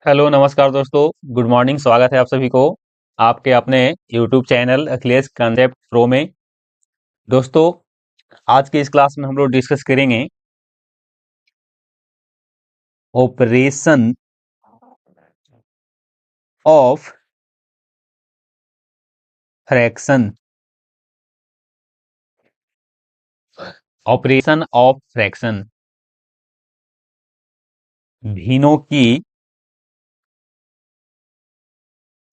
Hello नमस्कार दोस्तों। Good morning. स्वागत है आप सभी को आपके अपने YouTube channel Akhilesh concept pro में। दोस्तों, आज के इस क्लास में हम लोग डिस्कस करेंगे operation of fraction. Operation of fraction, भिन्नों की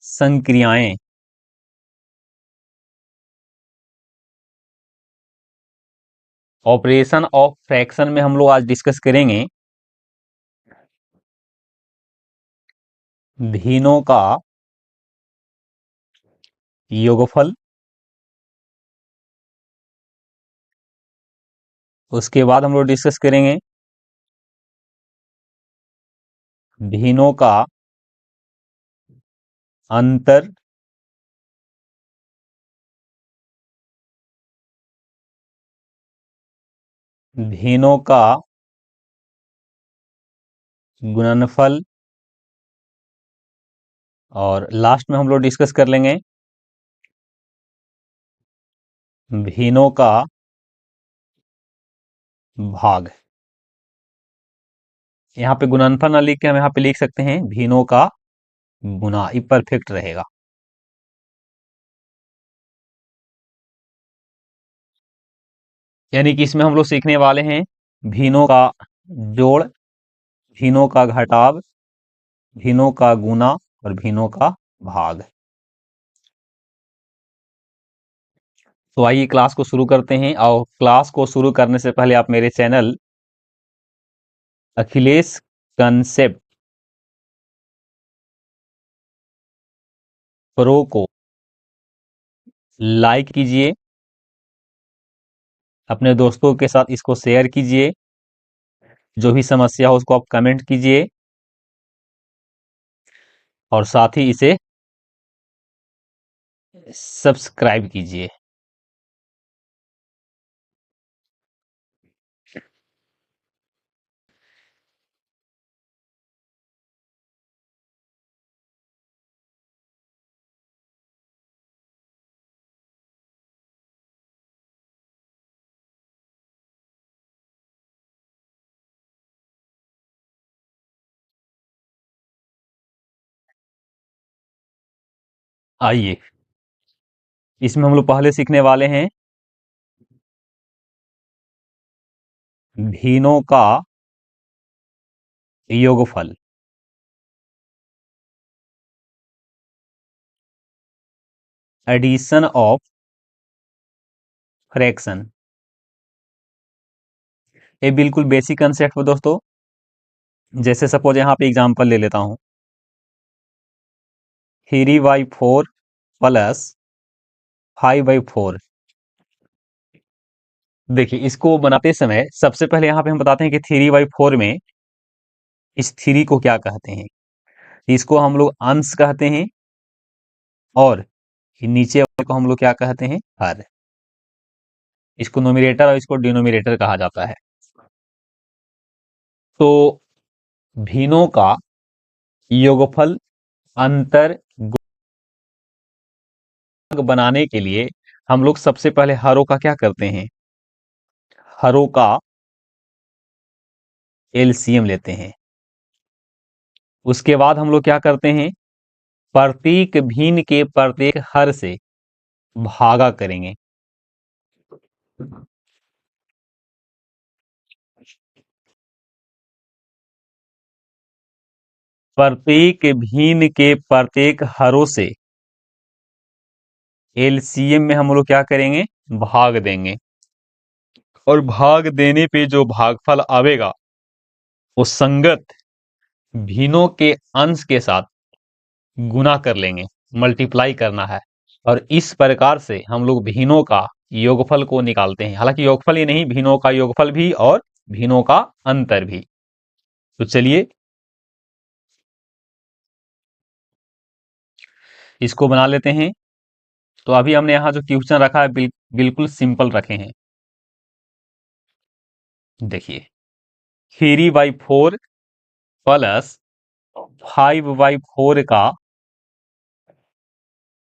संक्रियाएं। ऑपरेशन ऑफ फ्रैक्शन में हम लोग आज डिस्कस करेंगे भिन्नों का योगफल। उसके बाद हम लोग डिस्कस करेंगे भिन्नों का अंतर। भिन्नों का गुणनफल। और लास्ट में हम लोग डिस्कस कर लेंगे भिन्नों का भाग। यहाँ पे गुणनफल ना लिख के हम यहाँ पे लिख सकते हैं भिन्नों का गुना। ये परफेक्ट रहेगा। यानी कि इसमें हम लोग सीखने वाले हैं भिन्नों का जोड़, भिन्नों का घटाव, भिन्नों का गुना और भिन्नों का भाग। तो आइए क्लास को शुरू करते हैं। और क्लास को शुरू करने से पहले आप मेरे चैनल अखिलेश कंसेप्ट प्रो को लाइक कीजिए, अपने दोस्तों के साथ इसको शेयर कीजिए, जो भी समस्या हो उसको आप कमेंट कीजिए और साथ ही इसे सब्सक्राइब कीजिए। आइए, इसमें हम लोग पहले सीखने वाले हैं भिन्नों का योगफल। Addition of fraction. ये बिल्कुल बेसिक कंसेप्ट है दोस्तों। जैसे सपोज यहाँ पे एग्जांपल ले लेता हूँ, 3/4 प्लस 5/4। देखिए, इसको बनाते समय सबसे पहले यहाँ पे हम बताते हैं कि 3/4 में इस 3 को क्या कहते हैं। इसको हम लोग अंश कहते हैं और नीचे वाले को हम लोग क्या कहते हैं, हर। इसको नोमिनेटर और इसको डिनोमिनेटर कहा जाता है। तो भिन्नों का योगफल अंतर बनाने के लिए हम लोग सबसे पहले हरों का क्या करते हैं, हरों का एलसीएम लेते हैं। उसके बाद हम लोग क्या करते हैं, प्रत्येक भिन्न के प्रत्येक हर से भागा करेंगे। प्रत्येक भिन्न के प्रत्येक हरों से एलसीएम में हम लोग क्या करेंगे, भाग देंगे। और भाग देने पे जो भागफल आवेगा वो संगत भिन्नों के अंश के साथ गुना कर लेंगे, मल्टीप्लाई करना है। और इस प्रकार से हम लोग भिन्नों का योगफल को निकालते हैं। हालांकि योगफल ही नहीं, भिन्नों का योगफल भी और भिन्नों का अंतर भी। तो चलिए इसको बना लेते हैं। तो अभी हमने यहाँ जो क्वेश्चन रखा है बिल्कुल सिंपल रखे हैं। देखिए, 3/4 प्लस 5/4 का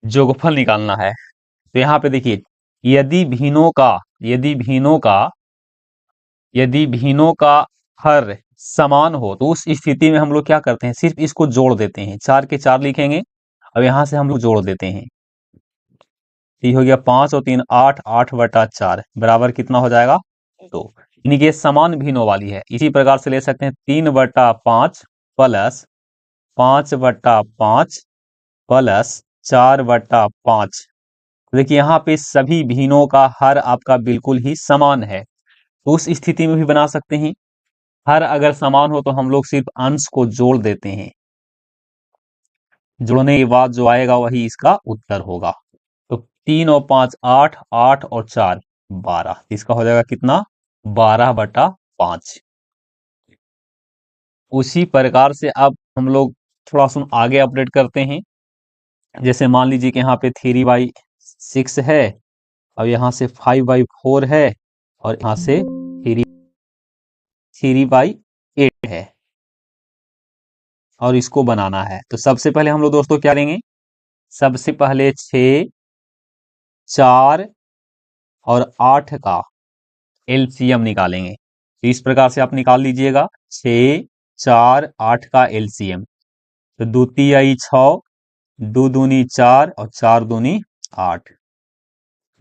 योगफल निकालना है। तो यहाँ पे देखिए, यदि भिन्नों का यदि भिन्नों का यदि भिन्नों का हर समान हो तो उस स्थिति में हम लोग क्या करते हैं, सिर्फ इसको जोड़ देते हैं। 4 के 4 लिखेंगे, अब यहाँ से हम लोग जोड़ देते हैं। तो ये हो गया 5 और 3 8, 8/4 बराबर कितना हो जाएगा, 2। यानी कि ये समान भिन्नों वाली है। इसी प्रकार से ले सकते हैं 3/5 प्लस 5/5 प्लस 4/5। देखिए यहाँ पे सभी भिन्नों का हर आपका बिल्कुल ही समान है, तो उस स्थिति में भी बना सकते हैं। हर अगर समान हो तो हम लोग सिर्फ अंश को जोड़ देते हैं। जोड़ने के बाद जो आएगा वही इसका उत्तर होगा। तो 3 और 5 8, 8 और 4 12, इसका हो जाएगा कितना, 12/5। उसी प्रकार से अब हम लोग थोड़ा सा आगे अपडेट करते हैं। जैसे मान लीजिए कि यहाँ पे 3/6 है, अब यहाँ से 5/4 है, और यहाँ से 3/8 है, और इसको बनाना है। तो सबसे पहले हम लोग दोस्तों क्या लेंगे, सबसे पहले 6, 4 और 8 का एलसीएम निकालेंगे। तो इस प्रकार से आप निकाल लीजिएगा, 6, 4, 8 का एलसीएम। तो 2 तिहाई 6, 2 दूनी 4 और 4 दूनी 8।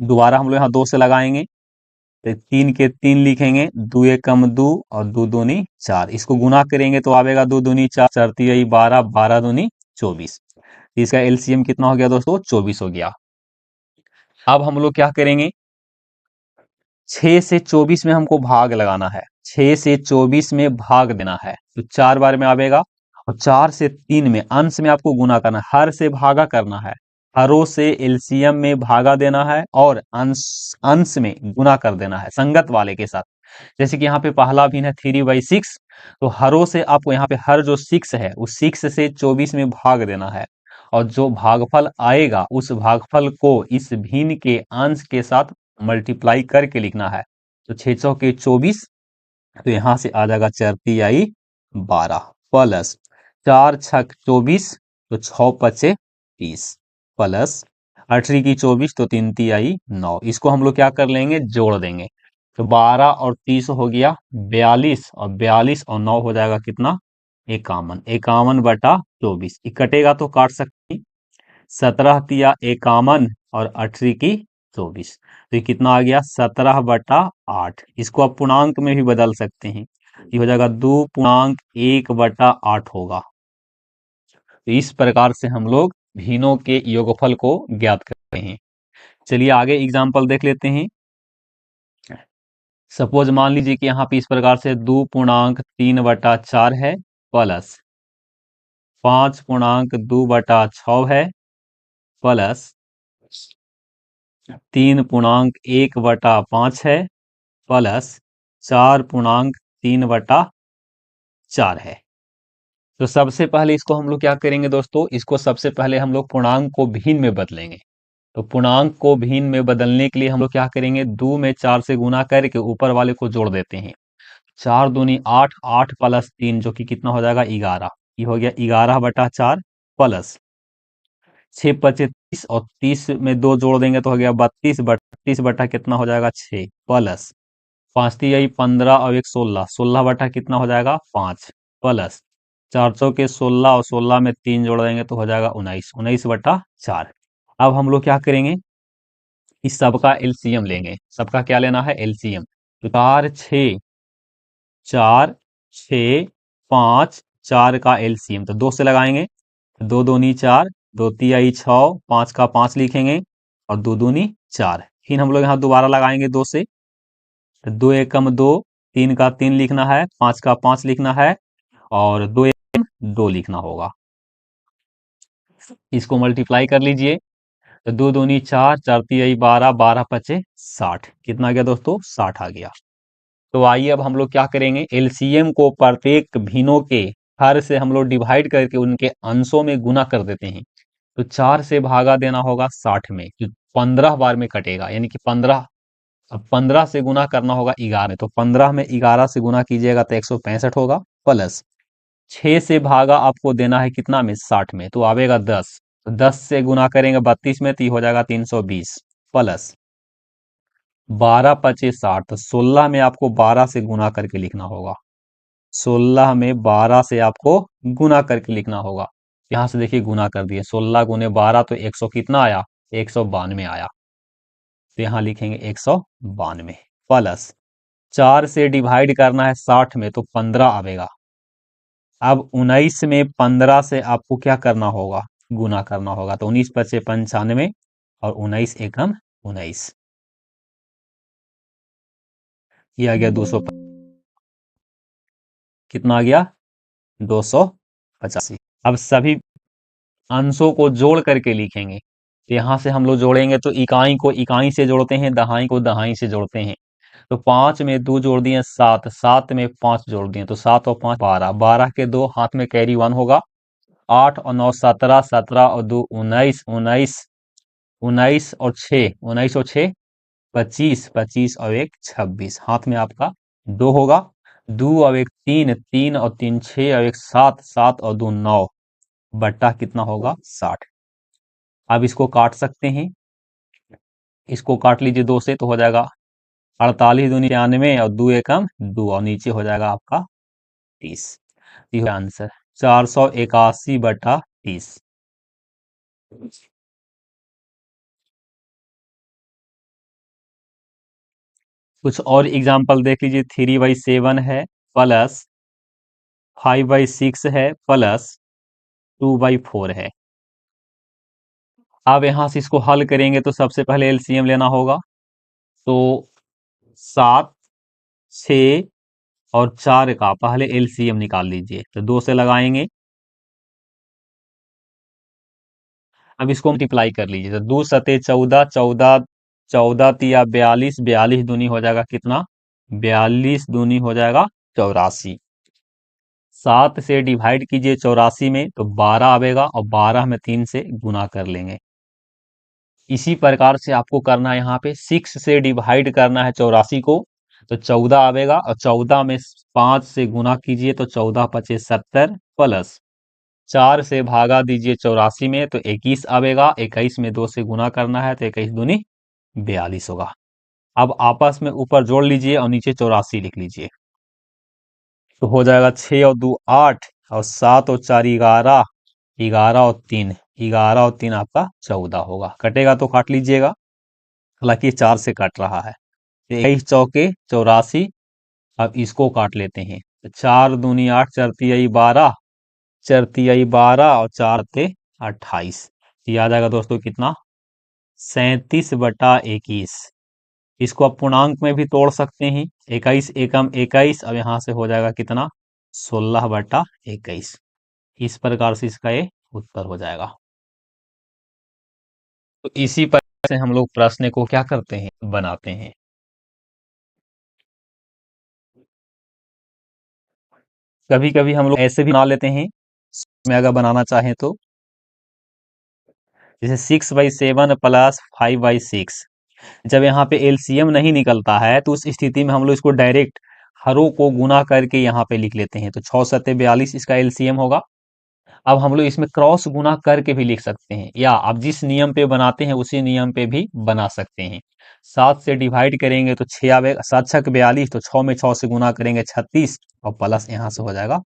दोबारा हम लोग यहाँ 2 से लगाएंगे, तो 3 के 3 लिखेंगे, 2 एकम 2 और 2 दूनी 4। इसको गुना करेंगे तो आवेगा 2 दूनी 4, 4 तिहाई 12, 12 दूनी 24। इसका एलसीएम कितना हो गया दोस्तों, 24 हो गया। अब हम लोग क्या करेंगे, 6 से 24 में हमको भाग लगाना है। 6 से 24 में भाग देना है, तो 4 बार में आवेगा, और 4 से 3 में अंश में आपको गुना करना है, हर से भागा करना है। हरों से एलसीएम में भागा देना है और अंश अंश में गुना कर देना है संगत वाले के साथ। जैसे कि यहाँ पे पहला भिन्न है 3/6, तो हरों से आपको यहाँ पे हर जो 6 है उस 6 से 24 में भाग देना है, और जो भागफल आएगा उस भागफल को इस भिन्न के अंश के साथ मल्टीप्लाई करके लिखना है। तो 6 चौके 24, तो यहाँ से आ जाएगा 4 तिहाई 12 प्लस 4 छक 24, तो 6 पचे 30 प्लस 8 की 24, तो 3 तिहाई 9। इसको हम लोग क्या कर लेंगे, जोड़ देंगे। तो 12 और 30 हो गया 42, और 42 और 9 हो जाएगा कितना, 51। 51/24 कटेगा तो काट सकते हैं। 17 तिया 51 और 8 की 24, तो ये कितना आ गया, 17/8। इसको आप पूर्णांक में भी बदल सकते हैं, ये हो जाएगा 2.1/8 होगा। तो इस प्रकार से हम लोग भिन्नों के योगफल को ज्ञात करते हैं। चलिए आगे एग्जाम्पल देख लेते हैं। सपोज मान लीजिए कि यहाँ पे इस प्रकार से 2.3/4 है, प्लस 5.2/6 है, प्लस 3.1/5 है, प्लस 4.3/4 है। तो सबसे पहले इसको हम लोग क्या करेंगे दोस्तों, इसको सबसे पहले हम लोग पूर्णांक को भिन्न में बदलेंगे। तो पूर्णांक को भिन्न में बदलने के लिए हम लोग क्या करेंगे, 2 में 4 से गुना करके ऊपर वाले को जोड़ देते हैं। 4 दूनी 8, 8 प्लस 3 जो कि कितना हो जाएगा, 11। ये हो गया 11/4 प्लस 6 पचे 30, और 30 में 2 जोड़ देंगे तो हो गया 32। 32 बटा कितना हो जाएगा, 6 प्लस 5 तिहाई 15 और 1 16, 16 बटा कितना हो जाएगा, 5 प्लस 4 चौके 16, और 16 में 3 जोड़ देंगे तो हो जाएगा 19, 19/4। अब हम लोग क्या करेंगे, इस सबका एलसीएम लेंगे। सबका क्या लेना है, एलसीएम। तो 4 6 4 6 5, 4 का एलसीएम तो 2 से लगाएंगे, 2 दूनी 4, 2 तिहाई 6, 5 का 5 लिखेंगे, और 2 दूनी 4। फिर हम लोग यहाँ दोबारा लगाएंगे 2 से, 2 एकम 2, 3 का 3 लिखना है, 5 का 5 लिखना है, और 2 एकम 2 लिखना होगा। इसको मल्टीप्लाई कर लीजिए, तो 2 दूनी 4, 4 तिहाई 12, 12 पचे 60, कितना आ गया दोस्तों, 60 आ गया। तो आइए अब हम लोग क्या करेंगे, एलसीएम को प्रत्येक भिन्नों के हर से हम लोग डिवाइड करके उनके अंशों में गुना कर देते हैं। तो 4 से भागा देना होगा 60 में, जो 15 बार में कटेगा, यानी कि 15। अब 15 से गुना करना होगा 11, तो 15 में 11 से गुना कीजिएगा तो 165 होगा, प्लस 6 से भागा आपको देना है कितना में, 60 में, तो आवेगा 10। तो 10 से गुना करेंगे 32 में, तो ये हो जाएगा 320 प्लस 12 पचे 60, तो 16 में आपको 12 से गुना करके लिखना होगा। 16 में 12 से आपको गुना करके लिखना होगा। यहां से देखिए गुना कर दिए, 16 गुने 12 तो 100 कितना आया, 192 आया। तो यहां लिखेंगे 192 प्लस 4 से डिवाइड करना है 60 में, तो 15 आवेगा। अब 19 में 15 से आपको क्या करना होगा, गुना करना होगा। तो 19 पचे 95 और 19 एकम 19, ये आ गया 200, कितना आ गया 285। अब सभी अंशों को जोड़ करके लिखेंगे। तो यहां से हम लोग जोड़ेंगे तो इकाई को इकाई से जोड़ते हैं, दहाई को दहाई से जोड़ते हैं। तो 5 में 2 जोड़ दिए 7, 7 में 5 जोड़ दिए तो 7 और 5 12, 12 के 2 हाथ में कैरी 1 होगा। 8 और 9 17, 17 और 2 19, 19, 19 और 6, 19 और 6 25, 25 और 1 26, हाथ में आपका 2 होगा। 2 और 1 3, 3 और 3 6 और 1 7, 7 और 2 9, बट्टा कितना होगा 60। अब इसको काट सकते हैं, इसको काट लीजिए 2 से, तो हो जाएगा 48 दूनी 93 और 2 एकम 2 और नीचे हो जाएगा आपका 30। ये आंसर 481/30। कुछ और एग्जाम्पल देख लीजिए, 3/7 है प्लस 5/6 है प्लस 2/4 है। अब यहां से इसको हल करेंगे तो सबसे पहले एलसीएम लेना होगा। तो 7, 6 और 4 का पहले एलसीएम निकाल लीजिए, तो 2 से लगाएंगे। अब इसको मल्टीप्लाई कर लीजिए, तो 2 सते 14, 14, 14 तिया 42, 42 दूनी हो जाएगा कितना, 42 दूनी हो जाएगा 84। 7 से डिवाइड कीजिए 84 में, तो 12 आवेगा और 12 में 3 से गुना कर लेंगे। इसी प्रकार से आपको करना है, यहाँ पे 6 से डिवाइड करना है 84 को, तो 14 आवेगा और 14 में 5 से गुना कीजिए, तो 14 पचे 70 प्लस 4 से भागा दीजिए 84 में, तो 21 आवेगा। 21 में 2 से गुना करना है, तो 21 दूनी 42 होगा। अब आपस में ऊपर जोड़ लीजिए और नीचे 84 लिख लीजिए, तो हो जाएगा 6 और 2 8 और 7 और 4 11, 11 और 3, 11 और 3 आपका 14 होगा। कटेगा तो काट लीजिएगा, हालांकि 4 से कट रहा है। 21 चौके 84। अब इसको काट लेते हैं, तो 4 दूनी 8, 4 तिहाई 12, 4 तिहाई 12 और 4 ते 28। याद आएगा दोस्तों कितना, 37/21। इसको आप पूर्णांक में भी तोड़ सकते हैं, 21 एकम 21, अब यहां से हो जाएगा कितना, 16/21। इस प्रकार से इसका ये उत्तर हो जाएगा। तो इसी प्रकार से हम लोग प्रश्न को क्या करते हैं, बनाते हैं। कभी कभी हम लोग ऐसे भी बना लेते हैं, में अगर बनाना चाहें तो, जैसे 6/7 प्लस 5/6। जब यहाँ पे एलसीएम नहीं निकलता है, तो उस स्थिति में हम लोग इसको डायरेक्ट हरों को गुना करके यहाँ पे लिख लेते हैं। तो 6 सत्ते 42 इसका एलसीएम होगा। अब हम लोग इसमें क्रॉस गुना करके भी लिख सकते हैं, या आप जिस नियम पे बनाते हैं उसी नियम पे भी बना सकते हैं। 7 से डिवाइड करेंगे तो 6 आवेगा, 7 छक 42, तो 6 में 6 से गुना करेंगे 36 और प्लस यहाँ से हो जाएगा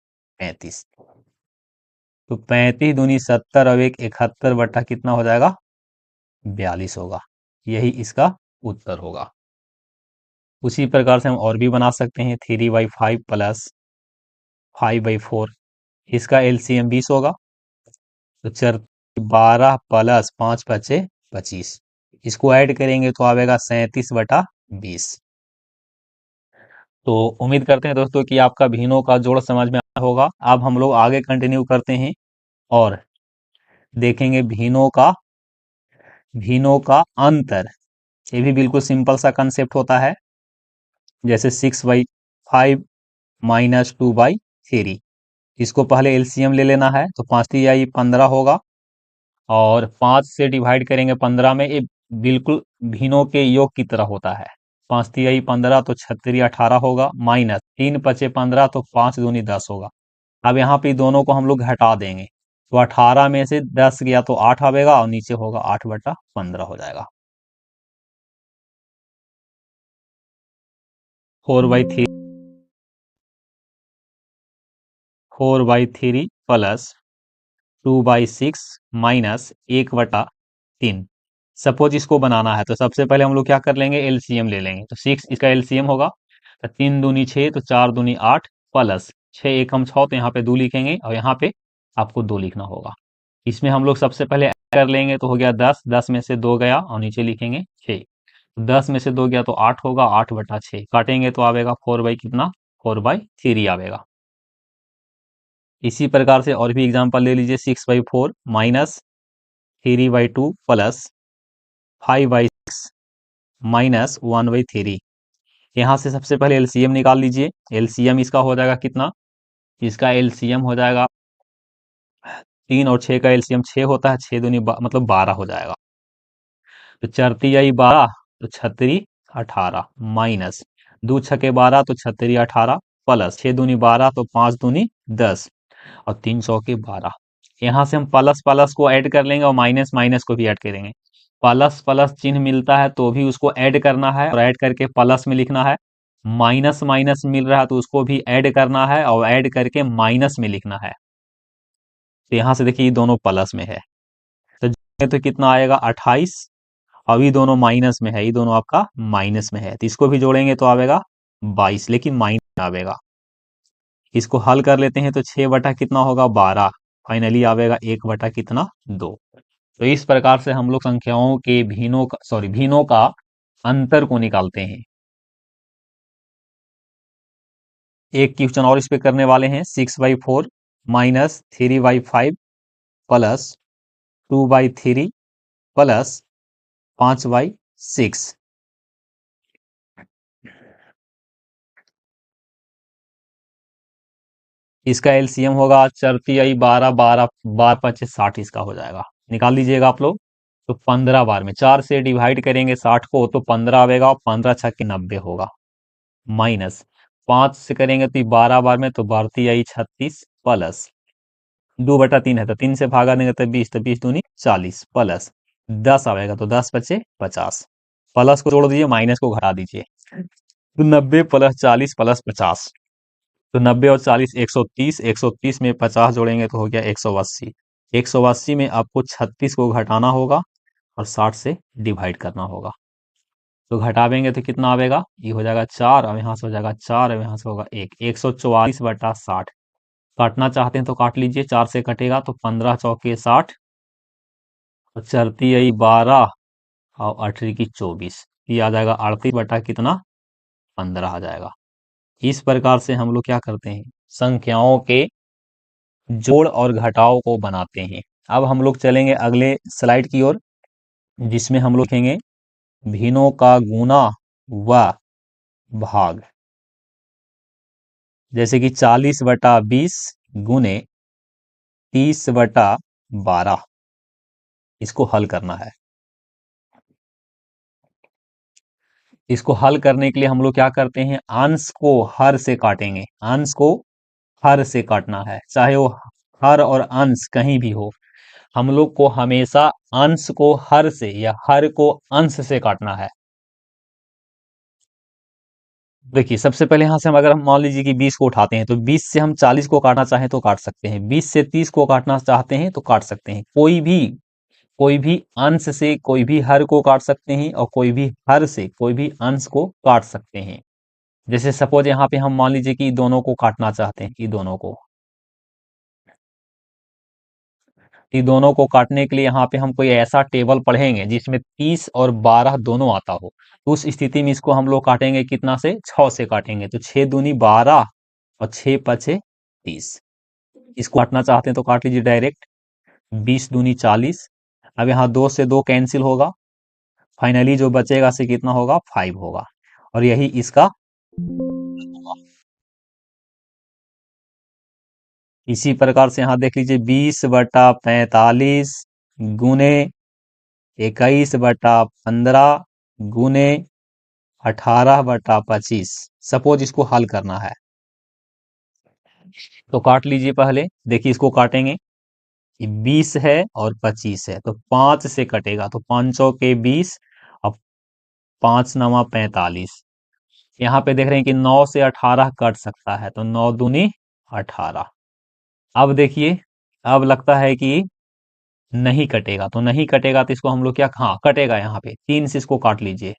35। तो 35 दूनी 70 और 1 71 बट्टा कितना हो जाएगा 42 होगा। यही इसका उत्तर होगा। उसी प्रकार से हम और भी बना सकते हैं, 3/5 प्लस 5/4, इसका एलसीएम 20 होगा। तो चर 12 प्लस 5 बचे 25, इसको ऐड करेंगे तो आवेगा 37/20। तो उम्मीद करते हैं दोस्तों कि आपका भिन्नों का जोड़ समझ में आया होगा। अब हम लोग आगे कंटिन्यू करते हैं और देखेंगे भिन्नों का अंतर। ये भी बिल्कुल सिंपल सा कंसेप्ट होता है, जैसे 6/5 माइनस 2/3। इसको पहले एलसीएम ले लेना है, तो 5 तिहाई 15 होगा और 5 से डिवाइड करेंगे 15 में, ये बिल्कुल भिन्नों के योग की तरह होता है। 5 तिहाई 15 तो 6 18 होगा, माइनस 3 पचे 15 तो 5 दूनी 10 होगा। अब यहाँ पे दोनों को हम लोग घटा देंगे, तो 18 में से 10 गया तो 8 आवेगा और नीचे होगा 8/15 हो जाएगा। 4/3 4/3 प्लस 2/6 माइनस 1/3। सपोज इसको बनाना है तो सबसे पहले हम लोग क्या कर लेंगे, एलसीएम ले लेंगे। तो 6 इसका एलसीएम होगा, तो 3 दूनी 6, तो 4 दूनी 8 प्लस 6 एकम 6, तो यहाँ पे 2 लिखेंगे और यहाँ पे आपको 2 लिखना होगा। इसमें हम लोग सबसे पहले ऐड कर लेंगे, तो हो गया 10, 10 में से 2 गया और नीचे लिखेंगे 6। 10 में से 2 गया तो 8 होगा, 8/6 काटेंगे तो आवेगा 4/कितना, 4/3 आवेगा। इसी प्रकार से और भी एग्जांपल ले लीजिए, 6/4 माइनस 3/2 प्लस 5/6 माइनस 1/3। यहाँ से सबसे पहले एलसीएम निकाल लीजिए। एलसीएम इसका हो जाएगा कितना, इसका एलसीएम हो जाएगा 3 और 6 का एलसीएम 6 होता है, 6 दूनी मतलब 12 हो जाएगा। तो 4 आई 12, तो 6 18 माइनस 2 छके 12, तो 6 18 प्लस 6 दूनी 12, तो 5 दूनी 10 और 3 चौके 12। यहाँ से हम प्लस प्लस को ऐड कर लेंगे और माइनस माइनस को भी ऐड करेंगे। प्लस प्लस चिन्ह मिलता है तो भी उसको ऐड करना है और ऐड करके प्लस में लिखना है। माइनस माइनस मिल रहा है तो उसको भी ऐड करना है और ऐड करके माइनस में लिखना है। तो यहाँ से देखिए ये दोनों प्लस में है, तो कितना आएगा 28। अभी दोनों माइनस में है, ये दोनों आपका माइनस में है, तो इसको भी जोड़ेंगे तो आवेगा 22, लेकिन माइनस आवेगा। इसको हल कर लेते हैं तो 6 बटा कितना होगा 12, फाइनली आवेगा 1 बटा कितना 2। तो इस प्रकार से हम लोग संख्याओं के भिन्नों का अंतर को निकालते हैं। एक क्वेश्चन और इस पे करने वाले हैं, 6/4 माइनस 3/5 प्लस 2/3 प्लस 5/6। इसका एलसीएम होगा 4 12 12 12 5 60, इसका हो जाएगा। निकाल लीजिएगा आप लोग। तो 15 बार में 4 से डिवाइड करेंगे 60 को तो 15 आवेगा और 15 छक्के 90 होगा, माइनस 5 से करेंगे तो 12 बार में तो 36 प्लस 2/3 है तो 3 से भागा देंगे तो 20, तो 20 दूनी 40 प्लस 10 आवेगा तो 10 बचे 50। प्लस को जोड़ दीजिए, माइनस को घटा दीजिए, तो 90 प्लस 40 प्लस 50, तो 90 और 40 130, 130 में 50 जोड़ेंगे तो हो गया 180। 180 में आपको 36 को घटाना होगा और 60 से डिवाइड करना होगा। तो घटावेंगे तो कितना आवेगा, ये हो जाएगा 4 और यहाँ से हो जाएगा 4 और यहाँ से होगा 1, 144/60। काटना चाहते हैं तो काट लीजिए, 4 से कटेगा तो 15 चौके 60 और चरती आई 12 और 18 की 24, ये आ जाएगा 38 बटा कितना 15 आ जाएगा। इस प्रकार से हम लोग क्या करते हैं, संख्याओं के जोड़ और घटाव को बनाते हैं। अब हम लोग चलेंगे अगले स्लाइड की ओर, जिसमें हम लोग लिखेंगे भिन्नों का गुना व भाग। जैसे कि 40/20 गुने 30/12, इसको हल करना है। इसको हल करने के लिए हम लोग क्या करते हैं, अंश को हर से काटेंगे। अंश को हर से काटना है, चाहे वो हर और अंश कहीं भी हो, हम लोग को हमेशा अंश को हर से या हर को अंश से काटना है। देखिए सबसे पहले यहां से हम अगर हम मान लीजिए कि 20 को उठाते हैं तो 20 से हम 40 को काटना चाहें तो काट सकते हैं, 20 से 30 को काटना चाहते हैं तो काट सकते हैं। कोई भी अंश से कोई भी हर को काट सकते हैं और कोई भी हर से कोई भी अंश को काट सकते हैं। जैसे सपोज यहाँ पे हम मान लीजिए कि दोनों को काटना चाहते हैं, कि दोनों को काटने के लिए यहाँ पे हम कोई ऐसा टेबल पढ़ेंगे जिसमें 30 और 12 दोनों आता हो, तो उस स्थिति में इसको हम लोग काटेंगे कितना से, 6 से काटेंगे। तो 6 दूनी 12 और 6 पचे 30। इसको काटना चाहते हैं तो काट लीजिए डायरेक्ट, 20 दूनी 40। अब यहाँ 2 से 2 कैंसिल होगा, फाइनली जो बचेगा से कितना होगा 5 होगा, और यही इसका होगा। इसी प्रकार से यहाँ देख लीजिए 20/45 गुने 21/15 गुने 18/25। सपोज इसको हल करना है, तो काट लीजिए पहले, देखिए इसको काटेंगे। ये 20 है और 25 है, तो 5 से कटेगा, तो 5 के 20 और 5 नवा 45। यहाँ पे देख रहे हैं कि 9 से 18 कट सकता है, तो 9 दूनी 18। अब देखिए, अब लगता है कि नहीं कटेगा, तो नहीं कटेगा तो इसको हम लोग क्या, हाँ कटेगा, यहाँ पे 3 से इसको काट लीजिए।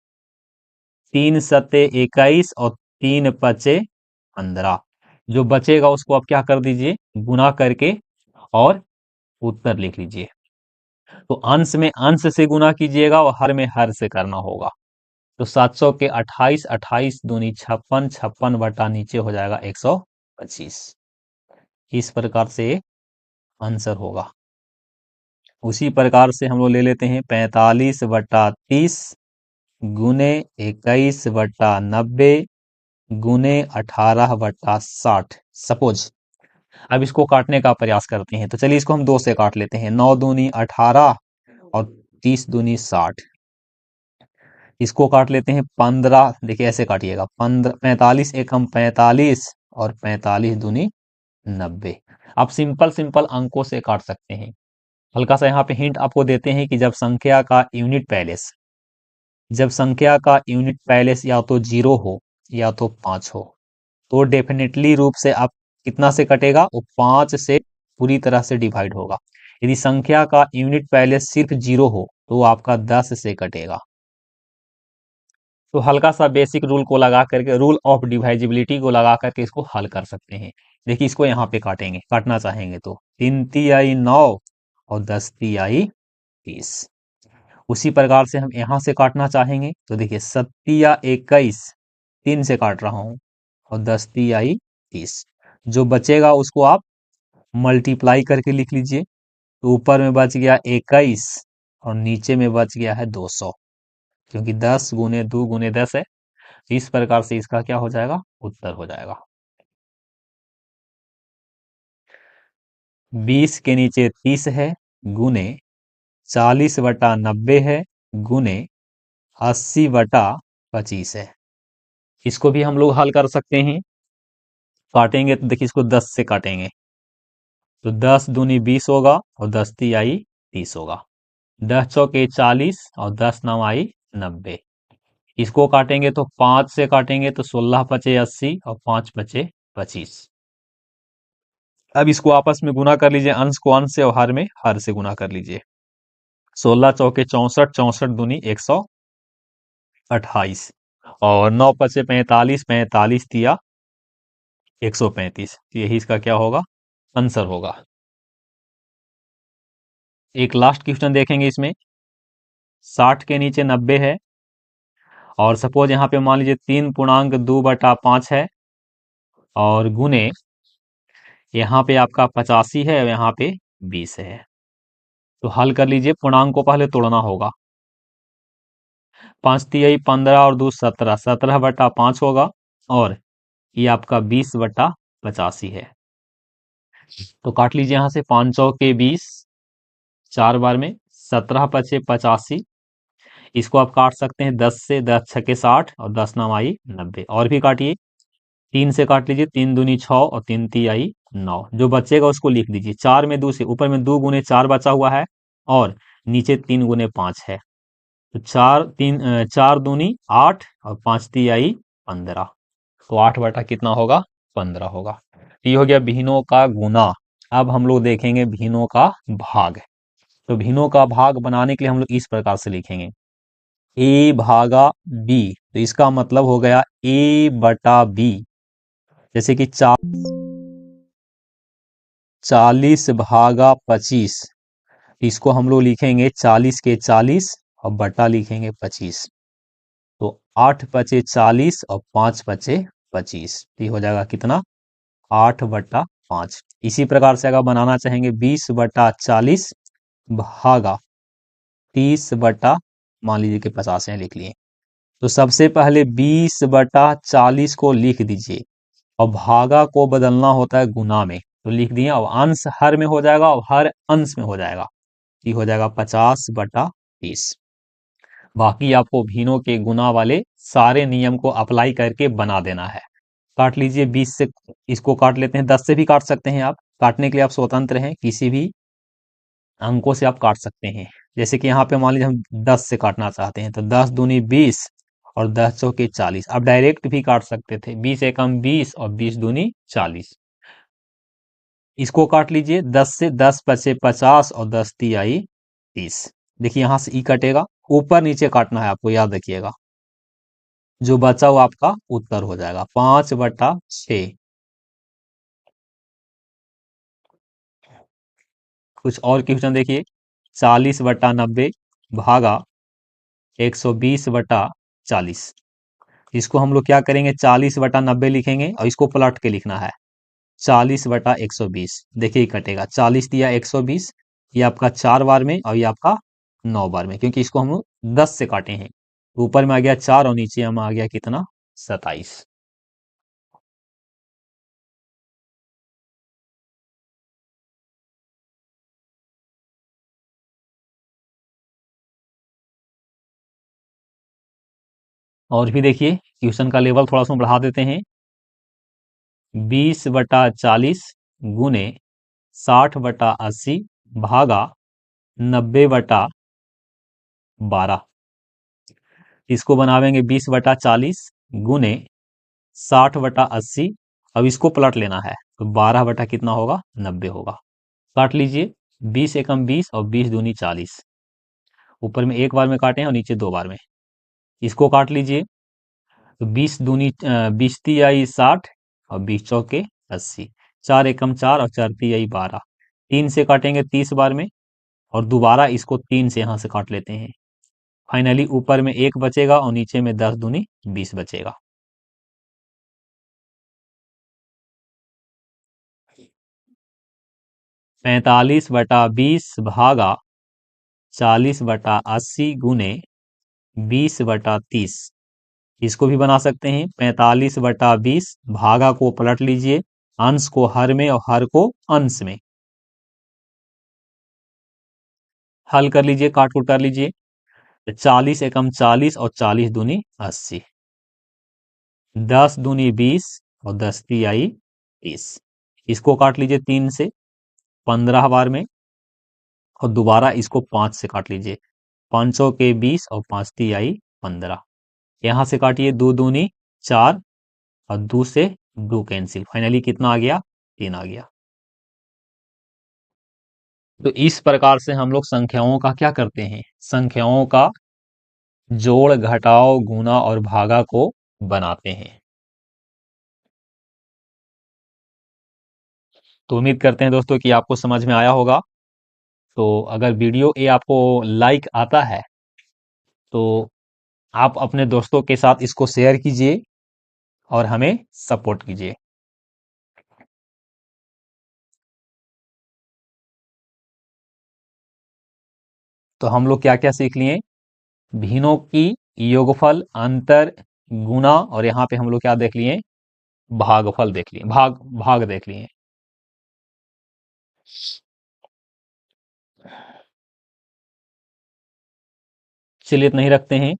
3 सत्ते 21 और 3 पचे 15। जो बचेगा उसको आप क्या कर दीजिए, गुना करके और उत्तर लिख लीजिए। तो अंश में अंश से गुना कीजिएगा और हर में हर से करना होगा। तो 700 के 28, 28 दूनी 56, 56 बटा नीचे हो जाएगा 125। इस प्रकार से आंसर होगा। उसी प्रकार से हम लोग ले लेते हैं 45 बटा 30 गुने 21 बटा 90 गुने 18 बटा 60 सपोज। अब इसको काटने का प्रयास करते हैं, तो चलिए इसको हम 2 से काट लेते हैं। 9 दूनी 18 और 30 दूनी 60। इसको काट लेते हैं 15, देखिए ऐसे काटिएगा। 15, 45 एकम 45 और 45 दूनी 90। आप सिंपल सिंपल अंकों से काट सकते हैं। हल्का सा यहाँ पे हिंट आपको देते हैं कि जब संख्या का यूनिट पैलेस या तो 0 हो या तो 5 हो, तो डेफिनेटली रूप से आप कितना से कटेगा, वो 5 से पूरी तरह से डिवाइड होगा। यदि संख्या का यूनिट पैलेस सिर्फ 0 हो तो वो आपका 10 से कटेगा। तो हल्का सा बेसिक रूल को लगा करके, रूल ऑफ डिवाइजिबिलिटी को लगा करके इसको हल कर सकते हैं। देखिए इसको यहाँ पे काटेंगे, काटना चाहेंगे तो 3 तिहाई 9 और 10 तिहाई 30। उसी प्रकार से हम यहाँ से काटना चाहेंगे तो देखिए 7 21, 3 से काट रहा हूँ और 10 तिहाई 30। जो बचेगा उसको आप मल्टीप्लाई करके लिख लीजिए। तो ऊपर में बच गया 21 और नीचे में बच गया है 200, क्योंकि 10 गुने 2 गुने 10 है। इस प्रकार से इसका क्या हो जाएगा, उत्तर हो जाएगा। 20 के नीचे 30 है गुने 40 बटा 90 है गुने 80 बटा 25 है। इसको भी हम लोग हल कर सकते हैं। काटेंगे तो देखिए इसको 10 से काटेंगे, तो 10 दूनी 20 होगा और 10 तिहाई 30 होगा। 10 चौके 40 और 10 नवाई 90। इसको काटेंगे तो 5 से काटेंगे तो 16 पचे 80 और 5 बचे 25। अब इसको आपस में गुना कर लीजिए, अंश को अंश से और हर में हर से गुना कर लीजिए। 16 चौके 64, 64 दूनी 128 और 9 पचे 45, 45 तिया 135। यही इसका क्या होगा, आंसर होगा। एक लास्ट क्वेश्चन देखेंगे इसमें। 60 के नीचे 90 है और सपोज यहाँ पे मान लीजिए 3.2/5 है और गुने यहाँ पे आपका 85 है और यहाँ पे 20 है। तो हल कर लीजिए, पूर्णांक को पहले तोड़ना होगा। 5 तिहाई 15 और 2 17, 17/5 होगा और ये आपका 20/85 है। तो काट लीजिए यहाँ से 500 के 20 4 बार में, 17 पचे 85। इसको आप काट सकते हैं 10 से, 10 छके 60 और 10 नवाई 90। और भी काटिए, 3 से काट लीजिए, 3 दूनी 6 और 3 तिहाई 9। जो बचेगा उसको लिख दीजिए। 4 में 2 से, ऊपर में 2 गुने 4 बचा हुआ है और नीचे 3 गुने 5 है। तो 4 दूनी 8 और 5 तिहाई 15। तो 8 बटा कितना होगा, 15 होगा। ये हो गया भिन्नों का गुना। अब हम लोग देखेंगे भिन्नों का भाग। तो भिन्नों का भाग बनाने के लिए हम लोग इस प्रकार से लिखेंगे, ए भागा बी। तो इसका मतलब हो गया ए बटा बी। जैसे कि 40 भागा 25, इसको हम लोग लिखेंगे 40 के 40 और बटा लिखेंगे 25। तो 8 पचे 40 और 5 पचे 25। ये हो जाएगा कितना, 8/5। इसी प्रकार से अगर बनाना चाहेंगे 20/40 भागा 30 मान लीजिए कि 50 है लिख लिए। तो सबसे पहले 20/40 को लिख दीजिए और भागा को बदलना होता है गुना में, तो लिख दिए। और अंश हर में हो जाएगा और हर अंश में हो जाएगा। ये हो जाएगा 50/30। बाकी आपको भिन्नों के गुना वाले सारे नियम को अप्लाई करके बना देना है। काट लीजिए 20 से, इसको काट लेते हैं, 10 से भी काट सकते हैं आप, काटने के लिए आप स्वतंत्र हैं, किसी भी अंकों से आप काट सकते हैं। जैसे कि यहाँ पे मान लीजिए हम 10 से काटना चाहते हैं, तो 10 दूनी 20 और 10 चौके 40। आप डायरेक्ट भी काट सकते थे, 20 एकम 20 और 20 दूनी 40। इसको काट लीजिए, 10 से, 10 पचे 50 और 10 तिहाई 30। देखिए यहाँ से ई कटेगा, ऊपर नीचे काटना है आपको, याद रखिएगा। जो बचा वो आपका उत्तर हो जाएगा, 5/6। कुछ और क्वेश्चन देखिए, 40/90 भागा 120/40। इसको हम लोग क्या करेंगे, 40/90 लिखेंगे और इसको पलट के लिखना है 40/120। देखिए ये कटेगा, 40 दिया 120, ये आपका 4 बार में और ये आपका 9 बार में, क्योंकि इसको हम लोग 10 से काटे हैं। ऊपर में आ गया 4 और नीचे हम आ गया कितना, 27। और भी देखिए, क्वेश्चन का लेवल थोड़ा सा बढ़ा देते हैं। 20/40 गुने 60/80 भागा 90/12। इसको बनावेंगे 20/40 गुने 60/80। अब इसको पलट लेना है, तो 12 बटा कितना होगा, 90 होगा। काट लीजिए, 20 एकम 20 और 20 दूनी 40। ऊपर में एक बार में काटे हैं और नीचे 2 बार में। इसको काट लीजिए, तो 20 दूनी 20 तिहाई 60 और 20 चौके 80। 4 एकम 4 और 4 तिहाई 12। 3 से काटेंगे 30 बार में, और दोबारा इसको 3 से यहाँ से काट लेते हैं। फाइनली ऊपर में 1 बचेगा और नीचे में 10 दूनी 20 बचेगा। पैंतालीस बटा 20 भागा 40/80 गुने 20/30। इसको भी बना सकते हैं, 45/20 भागा को पलट लीजिए, अंश को हर में और हर को अंश में। हल कर लीजिए, काट कूट कर लीजिए, तो 40 एकम 40 और 40 दूनी 80। 10 दूनी 20 और 10 तिहाई 30। इसको काट लीजिए 3 से 15 बार में, और दोबारा इसको 5 से काट लीजिए, 5 के 20 और 5 तिहाई 15। यहाँ से काटिए, 2 दूनी 4 और 2 से 2 कैंसिल, फाइनली कितना आ गया, 3 आ गया। तो इस प्रकार से हम लोग संख्याओं का क्या करते हैं, संख्याओं का जोड़ घटाव गुणा और भागा को बनाते हैं। तो उम्मीद करते हैं दोस्तों कि आपको समझ में आया होगा। तो अगर वीडियो ये आपको लाइक आता है, तो आप अपने दोस्तों के साथ इसको शेयर कीजिए और हमें सपोर्ट कीजिए। तो हम लोग क्या क्या सीख लिए, भिन्नों की योगफल, अंतर, गुणा, और यहाँ पे हम लोग क्या देख लिए, भागफल देख लिए, भाग भाग देख लिए। चलिए इतना ही रखते हैं।